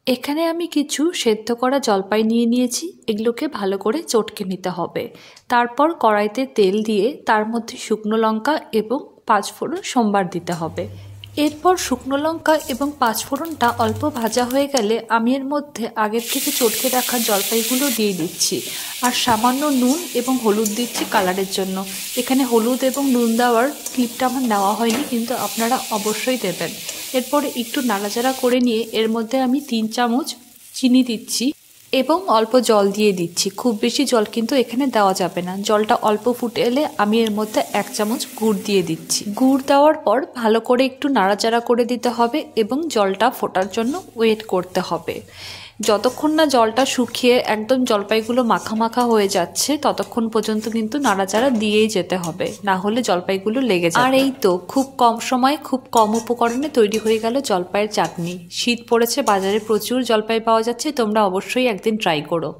এখানে আমি কিছু সেদ্ধ করা জলপাই নিয়ে নিয়েছি। এগুলোকে ভালো করে চটকে নিতে হবে। তারপর কড়াইতে তেল দিয়ে তার মধ্যে শুকনো লঙ্কা এবং পাঁচফোড়ন সম্বার দিতে হবে। এরপর শুকনো লঙ্কা এবং পাঁচফোড়নটা অল্প ভাজা হয়ে গেলে আমি এর মধ্যে আগের থেকে চটকে রাখা জলপাইগুলো দিয়ে দিচ্ছি। আর সামান্য নুন এবং হলুদ দিচ্ছি কালারের জন্য। এখানে হলুদ এবং নুন দেওয়ার ক্লিপটা আমার নেওয়া হয়নি, কিন্তু আপনারা অবশ্যই দেবেন। এরপর একটু নাড়াচাড়া করে নিয়ে এর মধ্যে আমি 3 চামচ চিনি দিচ্ছি এবং অল্প জল দিয়ে দিচ্ছি। খুব বেশি জল কিন্তু এখানে দেওয়া যাবে না। জলটা অল্প ফুটে এলে আমি এর মধ্যে 1 চামচ গুড় দিয়ে দিচ্ছি। গুড় দেওয়ার পর ভালো করে একটু নাড়াচাড়া করে দিতে হবে এবং জলটা ফোটার জন্য ওয়েট করতে হবে। যতক্ষণ না জলটা শুকিয়ে একদম জলপাইগুলো মাখা মাখা হয়ে যাচ্ছে ততক্ষণ পর্যন্ত কিন্তু নাড়াচাড়া দিয়েই যেতে হবে, না হলে জলপাইগুলো লেগে যাবে। আর এই তো খুব কম সময়ে খুব কম উপকরণে তৈরি হয়ে গেল জলপাইয়ের চাটনি। শীত পড়েছে, বাজারে প্রচুর জলপাই পাওয়া যাচ্ছে, তোমরা অবশ্যই একদিন ট্রাই করো।